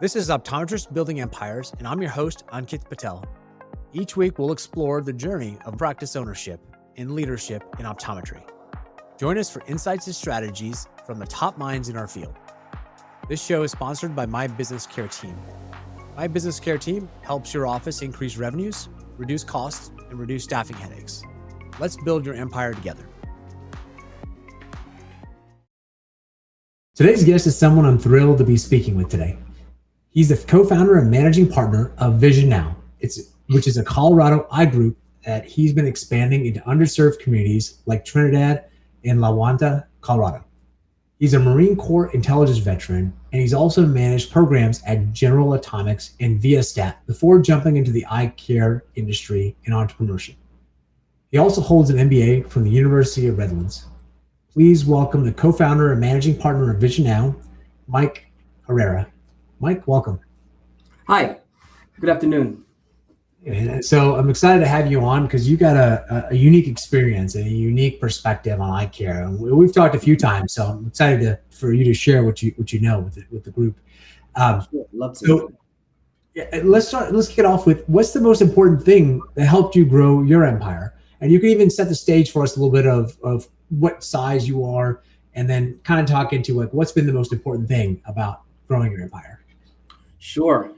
This is Optometrists Building Empires, and I'm your host, Ankit Patel. Each week, we'll explore the journey of practice ownership and leadership in optometry. Join us for insights and strategies from the top minds in our field. This show is sponsored by My Business Care Team. My Business Care Team helps your office increase revenues, reduce costs, and reduce staffing headaches. Let's build your empire together. Today's guest is someone I'm thrilled to be speaking with today. He's the co-founder and managing partner of Vision Now, which is a Colorado eye group that he's been expanding into underserved communities like Trinidad and La Junta, Colorado. He's a Marine Corps intelligence veteran, and he's also managed programs at General Atomics and Viastat before jumping into the eye care industry and entrepreneurship. He also holds an MBA from the University of Redlands. Please welcome the co-founder and managing partner of Vision Now, Mike Herrera. Mike, welcome. Hi, good afternoon. And so I'm excited to have you on because you got a unique experience and a unique perspective on eye care. And we've talked a few times, so I'm excited for you to share what you know with the group. Sure, love to. So let's kick it off with what's the most important thing that helped you grow your empire? And you can even set the stage for us a little bit of what size you are, and then kind of talk into like what's been the most important thing about growing your empire. Sure.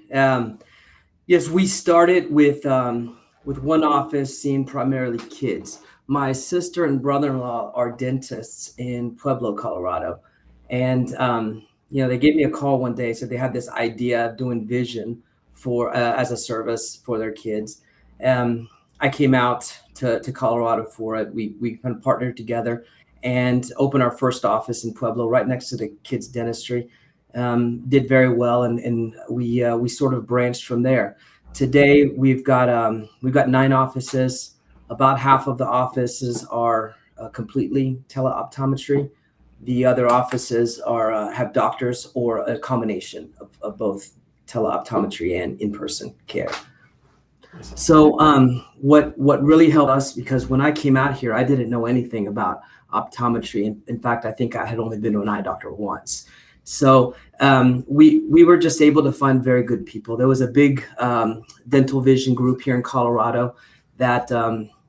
Yes, we started with one office seeing primarily kids. My sister and brother-in-law are dentists in Pueblo, Colorado. And, they gave me a call one day. So they had this idea of doing vision for as a service for their kids. I came out to Colorado for it. We kind of partnered together and opened our first office in Pueblo right next to the kids' dentistry. Did very well, and we sort of branched from there. Today we've got 9 offices. About half of the offices are completely Tele-Optometry. The other offices are have doctors or a combination of both Tele-Optometry and in-person care. So what really helped us, because when I came out here, I didn't know anything about optometry. In fact, I think I had only been to an eye doctor once. So we were just able to find very good people. There was a big dental vision group here in Colorado that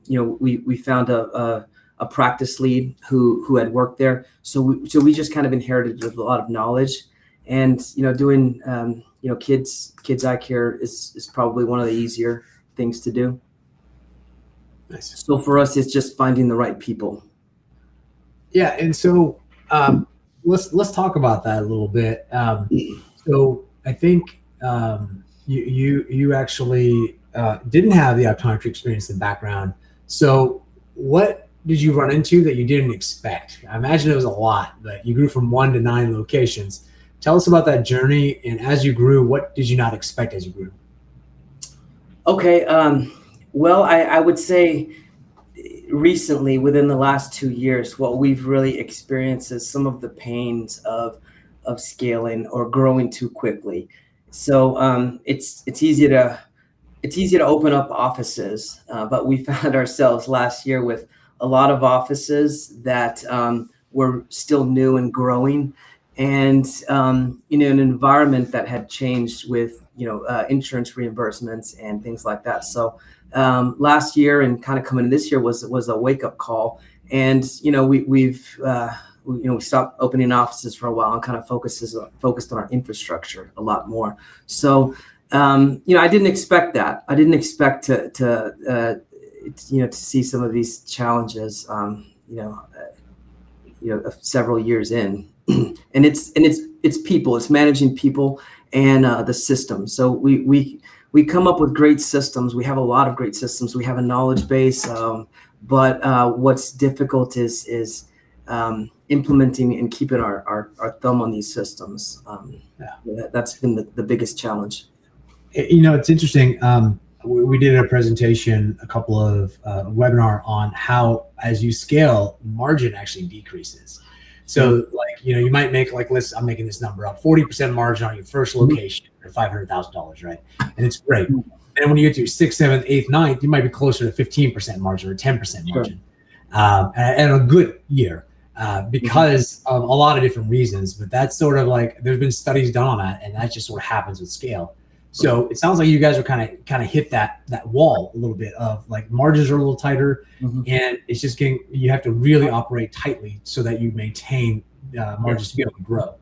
we found a practice lead who had worked there. So we just kind of inherited a lot of knowledge, and doing kids eye care is probably one of the easier things to do. Nice. So for us, it's just finding the right people. Yeah, and so. Let's talk about that a little bit. So I think you actually didn't have the optometry experience in the background. So what did you run into that you didn't expect? I imagine it was a lot, but you grew from 1 to 9 locations. Tell us about that journey, and as you grew, what did you not expect as you grew? Okay, well, I would say recently, within the last 2 years, what we've really experienced is some of the pains of scaling or growing too quickly. So it's easy to open up offices, but we found ourselves last year with a lot of offices that were still new and growing, and an environment that had changed with insurance reimbursements and things like that. So last year and kind of coming in this year was a wake-up call, and we stopped opening offices for a while and kind of focused on our infrastructure a lot more. So I didn't expect that. I didn't expect to see some of these challenges several years in. And it's people, it's managing people and the system. So we come up with great systems. We have a lot of great systems. We have a knowledge base, but what's difficult is implementing and keeping our thumb on these systems. That's been the biggest challenge. It's interesting. We did a presentation, a couple of webinar on how, as you scale, margin actually decreases. So you might make I'm making this number up, 40% margin on your first location or $500,000, right? And it's great. And when you get to your 6th, 7th, 8th, 9th, you might be closer to 15% margin or 10% margin, and a good year. because of a lot of different reasons. But that's sort of like, there's been studies done on that, and that just sort of happens with scale. So it sounds like you guys are kind of hit that wall a little bit of like margins are a little tighter, and it's just you have to really operate tightly so that you maintain margins to be able to grow.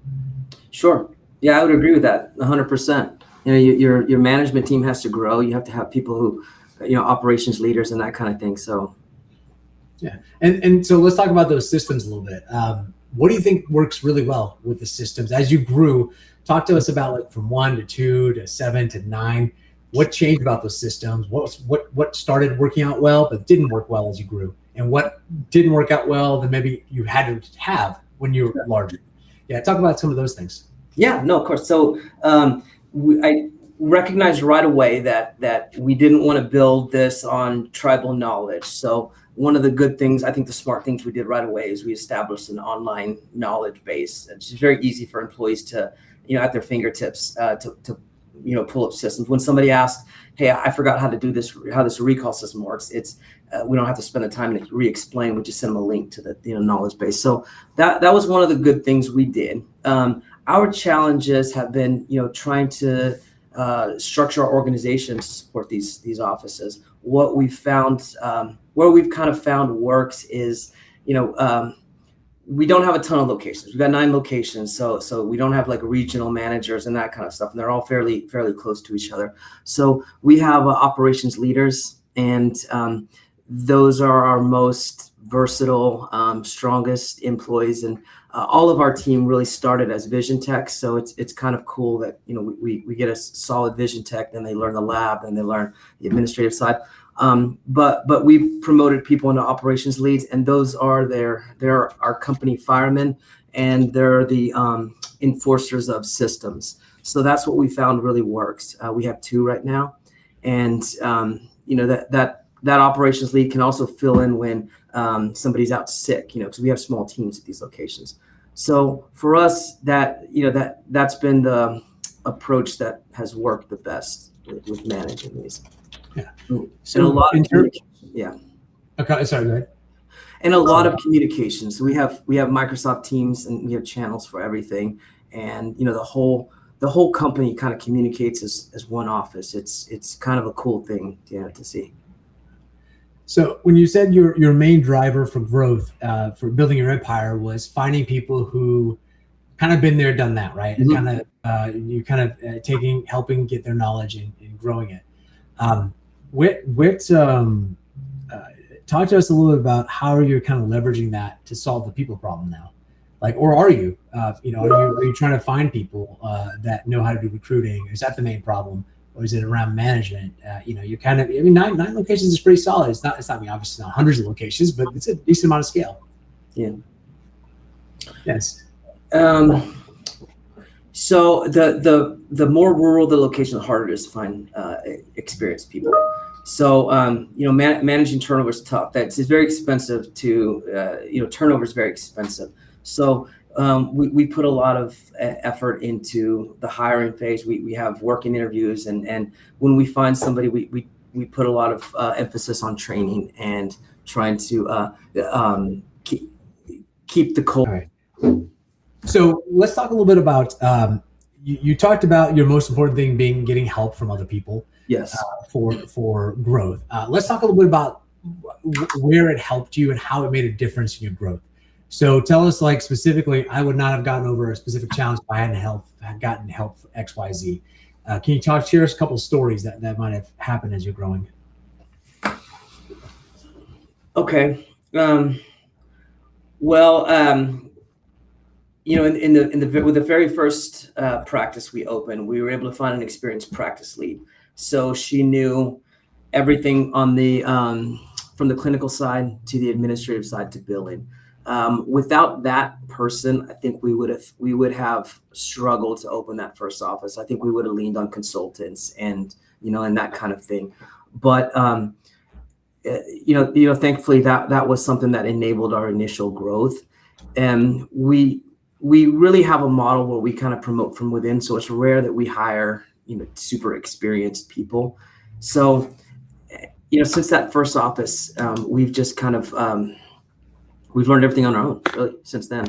Sure. Yeah, I would agree with that 100%. Your management team has to grow. You have to have people who, operations leaders and that kind of thing. So. Yeah. And so let's talk about those systems a little bit. What do you think works really well with the systems as you grew? Talk to us about like from 1 to 2 to 7 to 9. What changed about those systems? What started working out well but didn't work well as you grew, and what didn't work out well that maybe you had to have when you were larger? Yeah, talk about some of those things. Yeah, no, of course. So I recognized right away that we didn't want to build this on tribal knowledge. So one of the good things, I think the smart things we did right away is we established an online knowledge base. It's very easy for employees to, at their fingertips to pull up systems. When somebody asks, hey, I forgot how to do this, how this recall system works, it's we don't have to spend the time to re-explain. We just send them a link to the knowledge base. So that was one of the good things we did. Our challenges have been, trying to structure our organization to support these offices. What we've found, where we've kind of found works is, we don't have a ton of locations. We've got 9 locations, so we don't have like regional managers and that kind of stuff, and they're all fairly close to each other. So we have operations leaders, and those are our most versatile, strongest employees, and all of our team really started as vision techs. So it's kind of cool that we get a solid vision tech, then they learn the lab, and they learn the administrative side. But we promoted people into operations leads, and those are they're our company firemen, and they're the enforcers of systems. So that's what we found really works. We have 2 right now, and that operations lead can also fill in when somebody's out sick, because we have small teams at these locations. So for us, that's been the approach that has worked the best with managing these. Yeah. So and a lot of yeah. Okay, sorry, go ahead. And a lot of communication. So we have Microsoft Teams, and we have channels for everything. And the whole company kind of communicates as one office. It's kind of a cool thing, to see. So when you said your main driver for growth, for building your empire, was finding people who kind of been there, done that, right? And helping get their knowledge and growing it. Talk to us a little bit about how you're kind of leveraging that to solve the people problem now, or are you, are you trying to find people that know how to do recruiting? Is that the main problem, or is it around management? You kind of, 9 locations is pretty solid. It's not obviously not hundreds of locations, but it's a decent amount of scale. Yeah. Yes. So the more rural the location, the harder it is to find experienced people. So managing turnover is tough. It's very expensive to turnover is very expensive. So we put a lot of effort into the hiring phase. We have working interviews, and when we find somebody, we put a lot of emphasis on training and trying to keep the culture. So let's talk a little bit about, you talked about your most important thing being getting help from other people. Yes. For growth. Let's talk a little bit about where it helped you and how it made a difference in your growth. So tell us, specifically, I would not have gotten over a specific challenge if I had gotten help for X, Y, Z. Can you share us a couple of stories that might have happened as you're growing? Okay. With the very first practice we opened, we were able to find an experienced practice lead. So she knew everything on the from the clinical side to the administrative side to billing. Without that person, I think we would have struggled to open that first office. I think we would have leaned on consultants and that kind of thing. But thankfully that was something that enabled our initial growth, and we really have a model where we kind of promote from within. So it's rare that we hire super experienced people. So since that first office, we've just kind of we've learned everything on our own really since then.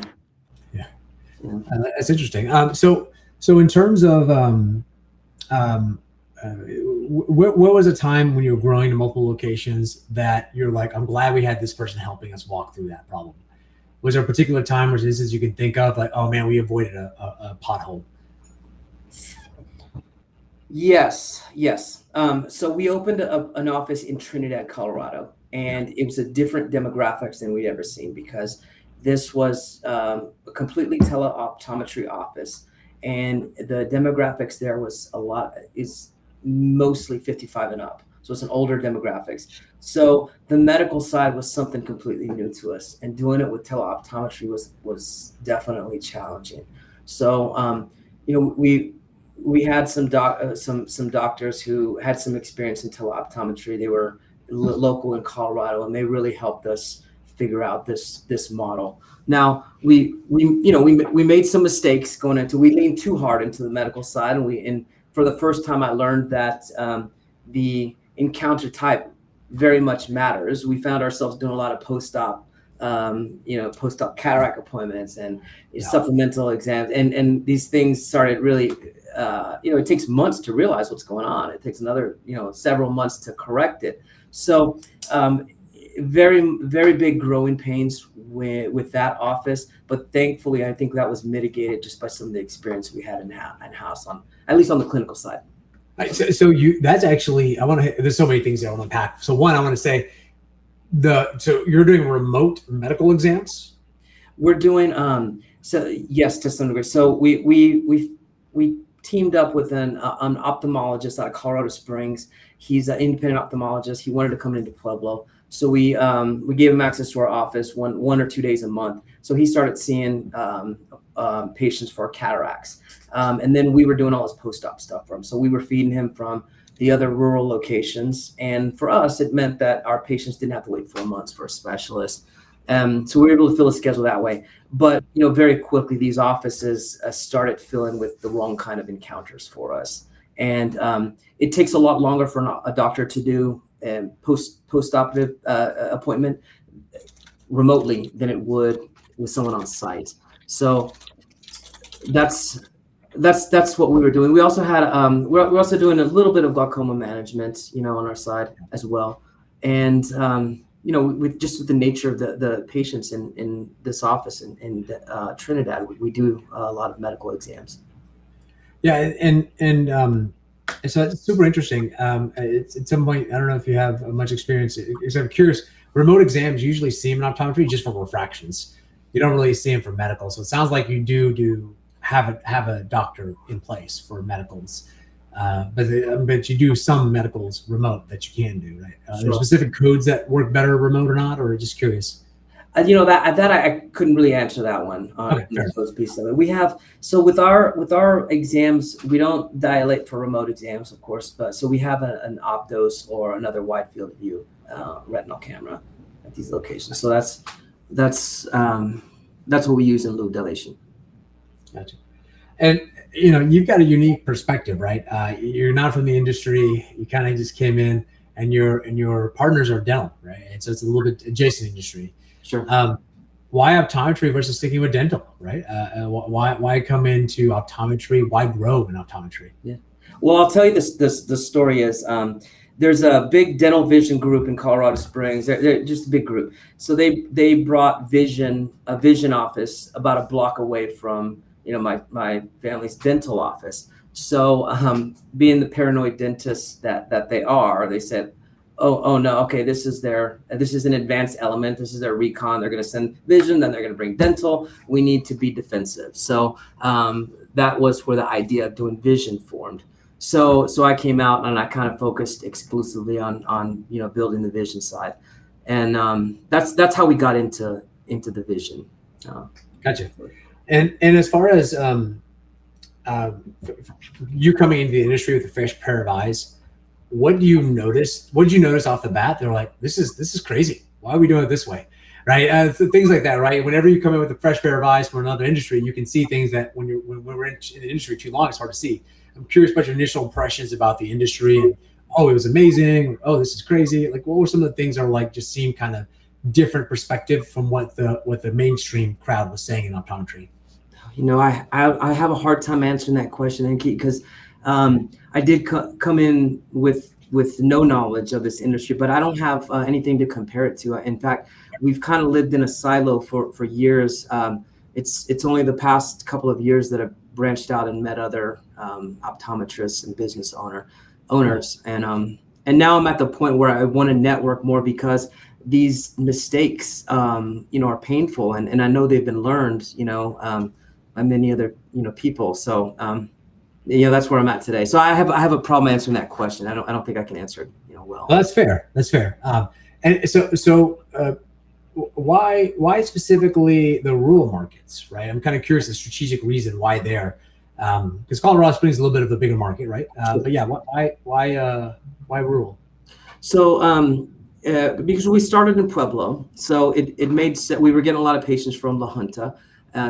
Yeah, Yeah. that's interesting. So in terms of what was a time when you were growing to multiple locations that you're like, I'm glad we had this person helping us walk through that problem? Was there a particular time or instance you can think of, like, oh man, we avoided a pothole? Yes. So we opened an office in Trinidad, Colorado, and it was a different demographics than we'd ever seen because this was a completely tele-optometry office, and the demographics there was is mostly 55 and up. So it's an older demographics. So the medical side was something completely new to us, and doing it with tele-optometry was definitely challenging. So we had some doctors who had some experience in tele-optometry. They were local in Colorado, and they really helped us figure out this model. Now we made some mistakes going into. We leaned too hard into the medical side, and for the first time I learned that the encounter type very much matters. We found ourselves doing a lot of post-op post-op cataract appointments and supplemental exams, and these things started really it takes months to realize what's going on. It takes another several months to correct it. So very, very big growing pains with that office, but thankfully I think that was mitigated just by some of the experience we had in house, at least on the clinical side. So that's actually, there's so many things I want to unpack. So one, I want to say so you're doing remote medical exams? We're doing so yes, to some degree. So we teamed up with an ophthalmologist out of Colorado Springs. He's an independent ophthalmologist. He wanted to come into Pueblo, so we gave him access to our office one or 2 days a month. So he started seeing patients for cataracts, and then we were doing all his post-op stuff for him. So we were feeding him from the other rural locations, and for us, it meant that our patients didn't have to wait 4 months for a specialist. So we were able to fill a schedule that way. But very quickly, these offices started filling with the wrong kind of encounters for us, and it takes a lot longer for a doctor to do a post-operative appointment remotely than it would with someone on site. So that's what we were doing. We also had we're also doing a little bit of glaucoma management, on our side as well, and with the nature of the patients in this office in Trinidad, we do a lot of medical exams. Yeah, and so it's super interesting. It's at some point, I don't know if you have much experience, because I'm curious. Remote exams usually see them in optometry just for refractions. You don't really see them for medical. So it sounds like you do have a doctor in place for medicals. But you do some medicals remote that you can do, right? Are there specific codes that work better remote or not, or just curious? That I couldn't really answer that one on those pieces of it. We have, so with our exams, we don't dilate for remote exams, of course, but so we have an Optos or another wide field of view retinal camera at these locations. So that's what we use in lieu of dilation. Gotcha. And you've got a unique perspective, right? You're not from the industry. You kind of just came in, and your partners are dental, right? And so it's a little bit adjacent industry. Sure. Why optometry versus sticking with dental, right? Why come into optometry? Why grow in optometry? Yeah. Well, I'll tell you this. The story is there's a big dental vision group in Colorado Springs. They're just a big group. So they brought a vision office about a block away from my family's dental office. So being the paranoid dentists that they said, oh no, okay, this is an advanced element. This is their recon. They're going to send vision, then they're going to bring dental. We need to be defensive. So that was where the idea of doing vision formed. So I came out and I kind of focused exclusively on building the vision side, and that's how we got into the vision. Gotcha. And as far as you coming into the industry with a fresh pair of eyes, what did you notice off the bat? They're like, this is crazy. Why are we doing it this way? Right? So things like that, right? Whenever you come in with a fresh pair of eyes from another industry, you can see things that when we're in the industry too long, it's hard to see. I'm curious about your initial impressions about the industry, and it was amazing, or, this is crazy. Like, what were some of the things that are like just seem kind of different perspective from what the mainstream crowd was saying in optometry? I have a hard time answering that question, and because I did come in with no knowledge of this industry, but I don't have anything to compare it to. In fact, we've kind of lived in a silo for years. It's only the past couple of years that I've branched out and met other optometrists and business owners, and now I'm at the point where I want to network more because these mistakes, are painful, and I know they've been learned, by many other people. So that's where I'm at today. So I have a problem answering that question. I don't think I can answer it well. Well, that's fair. That's fair. And so why specifically the rural markets, right? I'm kind of curious the strategic reason why there, because Colorado Springs is a little bit of a bigger market, right? But yeah, why rural? So because we started in Pueblo, so it made sense. We were getting a lot of patients from La Junta,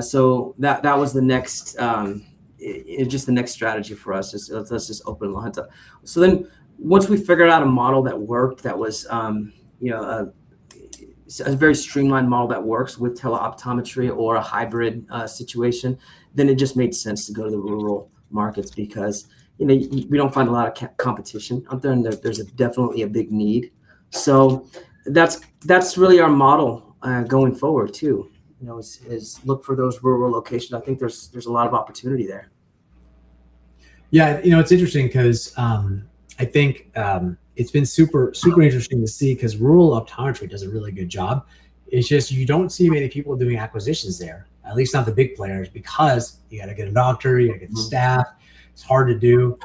so that was the next just the next strategy for us. Let's just open La Junta. So then once we figured out a model that worked, that was a very streamlined model that works with tele-optometry or a hybrid situation, then it just made sense to go to the rural markets because we don't find a lot of competition out there, and there's definitely a big need. So that's really our model going forward too. Is look for those rural locations. I think there's a lot of opportunity there. Yeah, it's interesting because I think it's been super interesting to see because rural optometry does a really good job. It's just you don't see many people doing acquisitions there, at least not the big players, because you got to get a doctor, you got to get the staff. It's hard to do.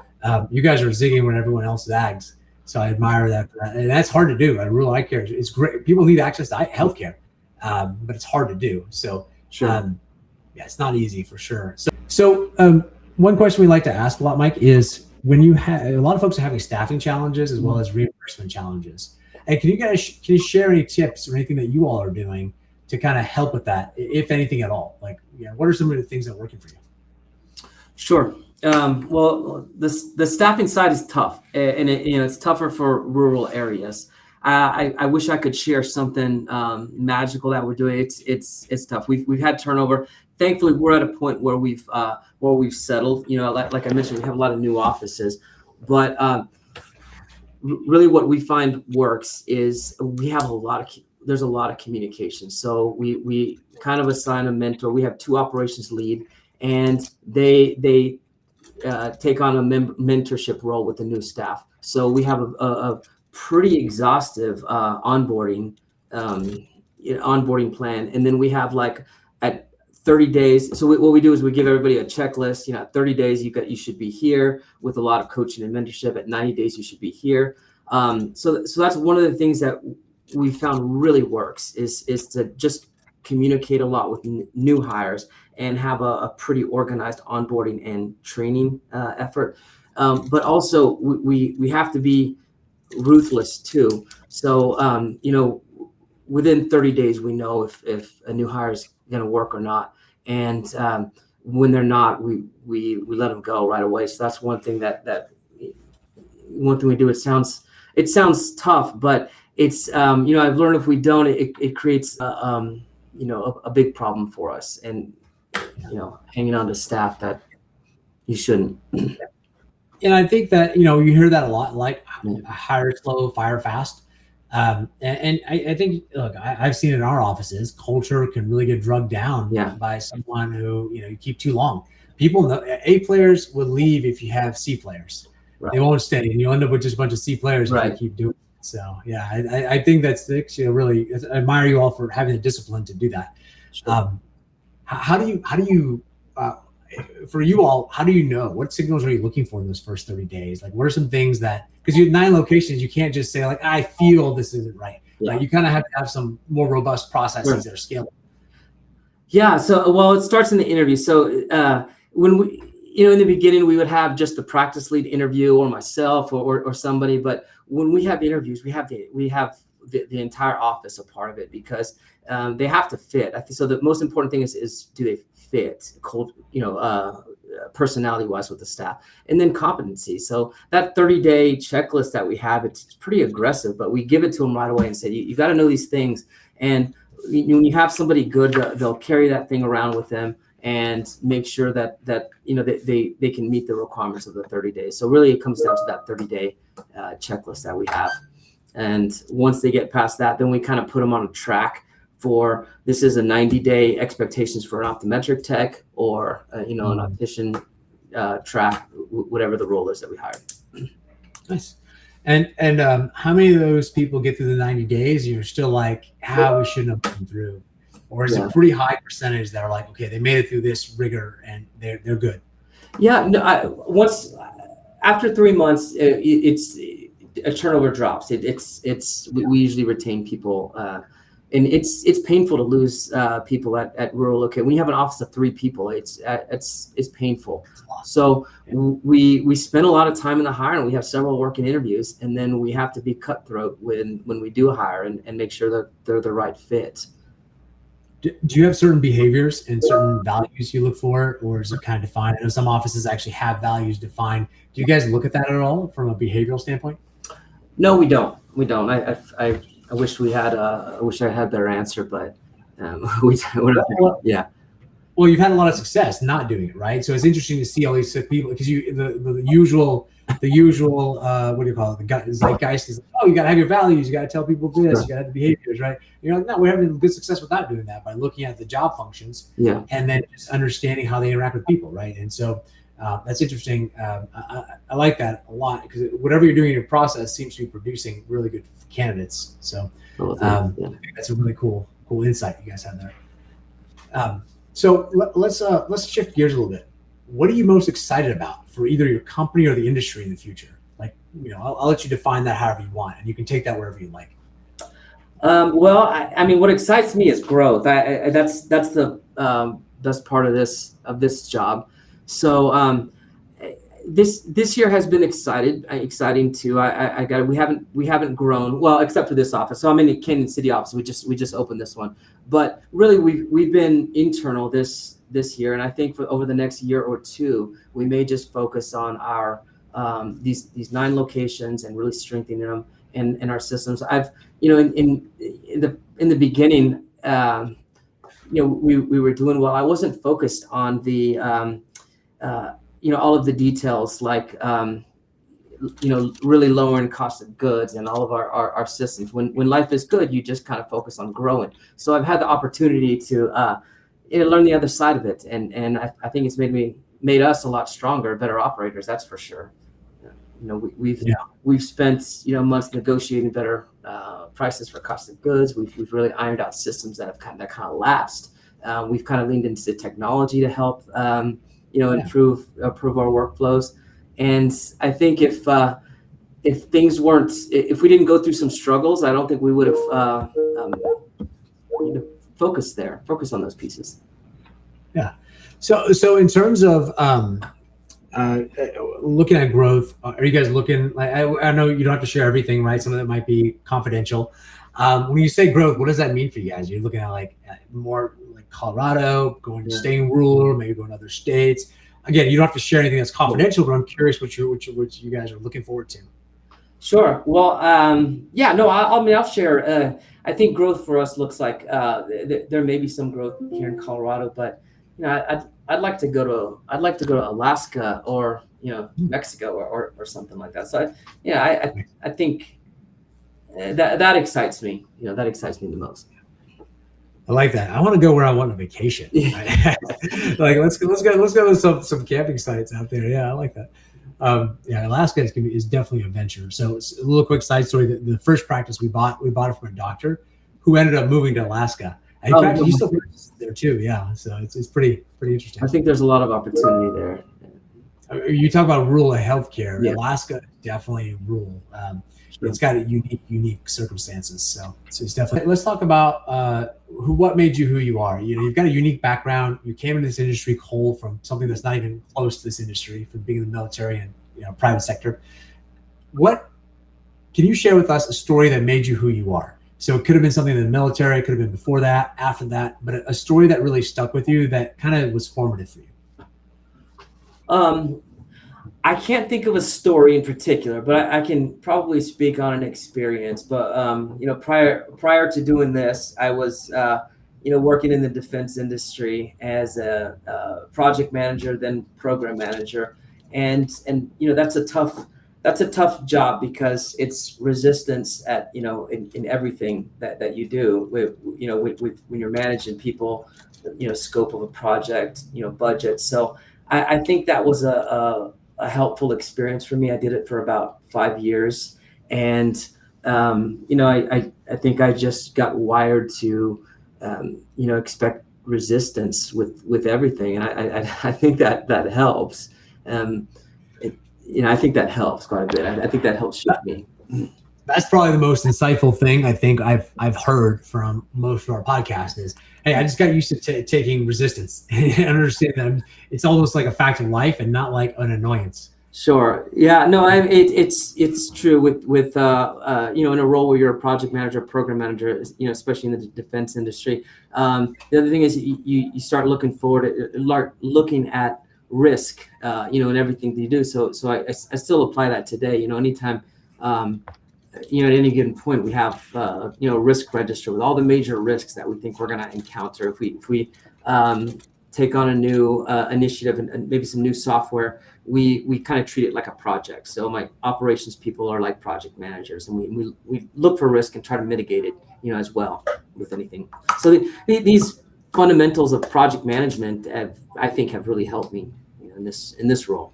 You guys are zigging when everyone else zags, so I admire that. And that's hard to do. Rural eye care is great. People need access to healthcare, but it's hard to do. So sure. Yeah, it's not easy for sure. So one question we like to ask a lot, Mike, is when you have a lot of folks are having staffing challenges as well as reimbursement challenges. And can you share any tips or anything that you all are doing to kind of help with that, if anything at all? Like, what are some of the things that are working for you? Sure. Well, the staffing side is tough, and it's tougher for rural areas. I wish I could share something magical that we're doing. It's tough. We've had turnover. Thankfully, we're at a point where we've settled. Like I mentioned, we have a lot of new offices, but really what we find works is there's a lot of communication. So we kind of assign a mentor. We have 2 operations lead, and they take on a mentorship role with the new staff. So we have a pretty exhaustive onboarding plan, and then we have at 30 days. So what we do is we give everybody a checklist. At 30 days you should be here with a lot of coaching and mentorship. At 90 days you should be here. So that's one of the things that we found really works is to just communicate a lot with new hires and have a pretty organized onboarding and training effort. But also we have to be ruthless too. So within 30 days we know if a new hire is going to work or not, and when they're not, we let them go right away. So that's one thing one thing we do. It sounds tough, but it's I've learned if we don't, it creates a big problem for us, and hanging on to staff that you shouldn't. And I think that you hear that a lot, like hire slow, fire fast. And I think, look, I've seen in our offices, culture can really get drugged down by someone who you keep too long. People know A players will leave if you have C players. Right. They won't stay, and you'll end up with just a bunch of C players if you keep doing it. So yeah, I think that's really I admire you all for having the discipline to do that. Sure. How do you for you all, how do you know? What signals are you looking for in those first 30 days? Like, what are some things that, because you have 9 locations, you can't just say like, I feel this isn't right. Yeah. Like, you kind of have to have some more robust processes that are scalable. Yeah. So, it starts in the interview. So when we, in the beginning, we would have just the practice lead interview or myself or somebody. But when we have interviews, we have the entire office a part of it because they have to fit. I think so. The most important thing is do they fit personality-wise with the staff, and then competency. So that 30-day checklist that we have, it's pretty aggressive, but we give it to them right away and say, you got to know these things. And when you have somebody good, they'll carry that thing around with them and make sure that they can meet the requirements of the 30 days. So really, it comes down to that 30-day checklist that we have. And once they get past that, then we kind of put them on a track for, this is a 90-day expectations for an optometric tech, or an optician track, whatever the role is that we hire. Nice. And how many of those people get through the 90 days and you're still like, we shouldn't have gone through? Or is it a pretty high percentage that are like, okay, they made it through this rigor and they're good? Yeah, no, once after 3 months, it's a turnover drops. We usually retain people, and it's painful to lose people at rural location. When you have an office of 3 people, it's painful. So we spend a lot of time in the hire, and we have several working interviews, and then we have to be cutthroat when we do hire and make sure that they're the right fit. Do you have certain behaviors and certain values you look for, or is it kind of defined? I know some offices actually have values defined. Do you guys look at that at all from a behavioral standpoint? No, we don't. We don't. I wish we had. I wish I had a better answer, but yeah. Well, you've had a lot of success not doing it, right? So it's interesting to see all these people, because the usual what do you call it? The zeitgeist is like, oh, you got to have your values, you got to tell people this, you got to have the behaviors, right? You're like, no, we're having good success without doing that, by looking at the job functions, and then just understanding how they interact with people, right? And so that's interesting. I like that a lot, because whatever you're doing in your process seems to be producing really good candidates. So I think that's a really cool insight you guys have there. So let's shift gears a little bit. What are you most excited about for either your company or the industry in the future? Like, I'll let you define that however you want, and you can take that wherever you like. Well, I mean, what excites me is growth. That's the best part of this job. So this year has been exciting too. We haven't grown well, except for this office. So I'm in the Kansas City office. We just opened this one, but really we've been internal this year, and I think for over the next year or two, we may just focus on our these 9 locations and really strengthening them and our systems. I've in the beginning, we were doing well. I wasn't focused on the all of the details, like really lowering cost of goods and all of our systems. When life is good, you just kind of focus on growing. So I've had the opportunity to learn the other side of it, and I think it's made us a lot stronger, better operators. That's for sure. We've spent months negotiating better prices for cost of goods. We've really ironed out systems that kind of lapsed. We've kind of leaned into technology to help improve our workflows. And I think if we didn't go through some struggles, I don't think we would have focused on those pieces. Yeah. So in terms of looking at growth, are you guys looking, like, I know you don't have to share everything, right? Some of that might be confidential. When you say growth, what does that mean for you guys? You're looking at more like Colorado, staying rural, maybe going to other states. Again, you don't have to share anything that's confidential, but I'm curious what you guys are looking forward to. Sure. Well, I'll share. I think growth for us looks like there may be some growth here in Colorado, but I'd like to go to Alaska or Mexico or something like that. So I think that excites me. That excites me the most. I like that. I want to go where I want on vacation. Right? Like let's go to some camping sites out there. Yeah, I like that. Alaska is definitely a venture. So it's a little quick side story. The first practice we bought it from a doctor who ended up moving to Alaska. And he still practices there too. Yeah, so it's pretty interesting. I think there's a lot of opportunity there. You talk about rural healthcare. Yeah. Alaska is definitely rural. It's got unique circumstances. So it's definitely. Let's talk about what made you who you are. You've got a unique background. You came into this industry cold from something that's not even close to this industry, from being in the military and private sector. Can you share with us a story that made you who you are? So it could have been something in the military, it could have been before that, after that, but a story that really stuck with you that kind of was formative for you. Um, I can't think of a story in particular, but I can probably speak on an experience. But prior to doing this, I was working in the defense industry as a project manager, then program manager, and that's a tough job because it's resistance at in everything that you do with when you're managing people, scope of a project, budget. So I think that was a helpful experience for me. I did it for about 5 years, and I think I just got wired to expect resistance with everything, and I think that helps. Um, I think that helps quite a bit. I think that helps shape me. That's probably the most insightful thing I think I've heard from most of our podcasts is, hey, I just got used to taking resistance and understand that it's almost like a fact of life and not like an annoyance. Sure. Yeah. No. It's true with in a role where you're a project manager, program manager, especially in the defense industry. The other thing is you start looking forward, looking at risk, in everything that you do. So I still apply that today. Anytime. At any given point, we have risk register with all the major risks that we think we're going to encounter if we take on a new initiative and maybe some new software. We kind of treat it like a project. So my operations people are like project managers, and we look for risk and try to mitigate it, as well with anything. So these fundamentals of project management I think have really helped me, in this role.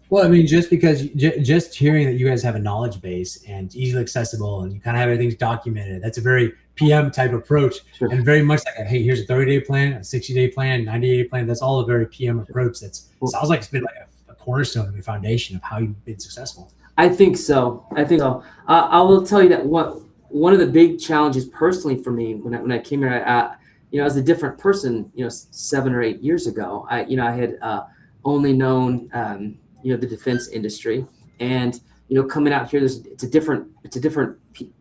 Well, I mean, just because just hearing that you guys have a knowledge base and easily accessible and you kind of have everything's documented, that's a very PM type approach. Sure. And very much like, hey, here's a 30-day plan, a 60-day plan, 90-day plan. That's all a very PM approach. Sounds like it's been like a cornerstone of the foundation of how you've been successful. I think so. I will tell you that one of the big challenges personally for me when I came here, as a different person, 7 or 8 years ago, I had only known the defense industry, and coming out here, it's a different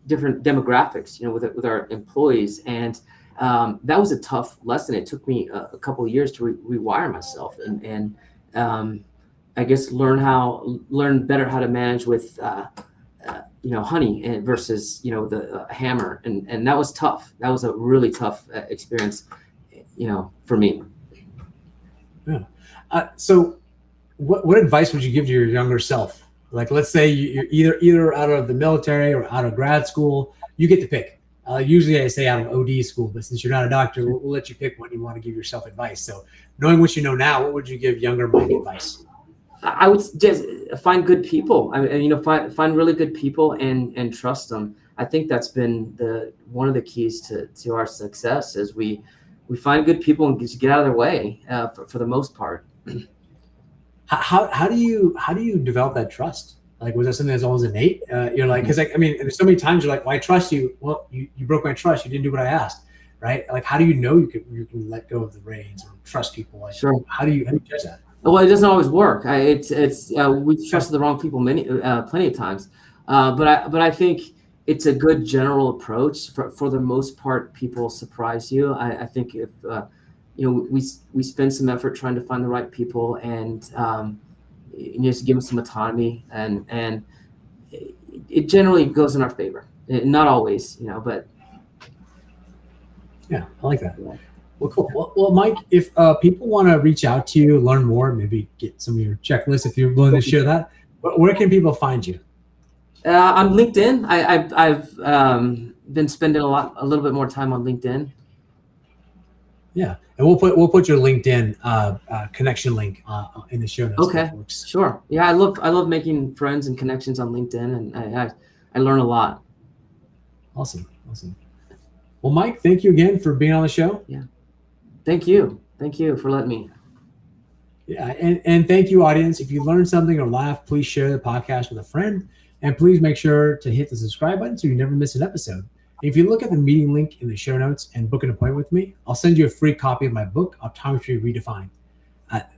demographics, with our employees, and that was a tough lesson. It took me a couple of years to rewire myself and I guess learn better how to manage with honey and versus the hammer, and that was tough. That was a really tough experience, for me. Yeah. So what advice would you give to your younger self? Like, let's say you're either out of the military or out of grad school. You get to pick. Usually I say out of OD school, but since you're not a doctor, we'll let you pick when you want to give yourself advice. So knowing what you know now, what would you give younger Mike advice? I would just find good people. Find really good people and trust them. I think that's been one of the keys to our success is we find good people and just get out of their way for the most part. How do you develop that trust? Like, was that something that's always innate? You're like, because there's so many times you're like, well, I trust you. Well, you broke my trust. You didn't do what I asked, right? Like, how do you know you can let go of the reins or trust people? Like, sure. How do you judge that? Well, it doesn't always work. We trusted the wrong people plenty of times, but I think it's a good general approach. For the most part, people surprise you. I think if we spend some effort trying to find the right people and just give them some autonomy, and it generally goes in our favor. Not always, but yeah, I like that. Yeah. Well, cool. Well, Mike, if people want to reach out to you, learn more, maybe get some of your checklists, if you're willing to share that, where can people find you? On LinkedIn. I've been spending a little bit more time on LinkedIn. Yeah, and we'll put your LinkedIn connection link in the show notes. Okay, sure. Yeah, I love making friends and connections on LinkedIn, and I learn a lot. Awesome. Well, Mike, thank you again for being on the show. Yeah. Thank you for letting me. Yeah, and thank you, audience. If you learned something or laughed, please share the podcast with a friend, and please make sure to hit the subscribe button so you never miss an episode. If you look at the meeting link in the show notes and book an appointment with me, I'll send you a free copy of my book, Optometry Redefined.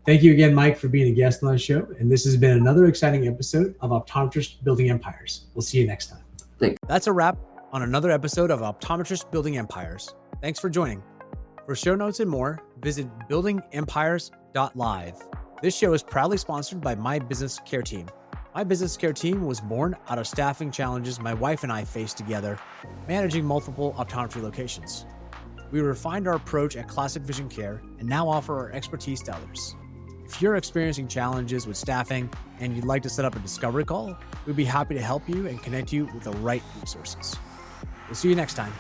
Thank you again, Mike, for being a guest on the show, and this has been another exciting episode of Optometrists Building Empires. We'll see you next time. Thanks. That's a wrap on another episode of Optometrists Building Empires. Thanks for joining. For show notes and more, visit buildingempires.live. This show is proudly sponsored by My Business Care Team. My Business Care Team was born out of staffing challenges my wife and I faced together, managing multiple optometry locations. We refined our approach at Classic Vision Care and now offer our expertise to others. If you're experiencing challenges with staffing and you'd like to set up a discovery call, we'd be happy to help you and connect you with the right resources. We'll see you next time.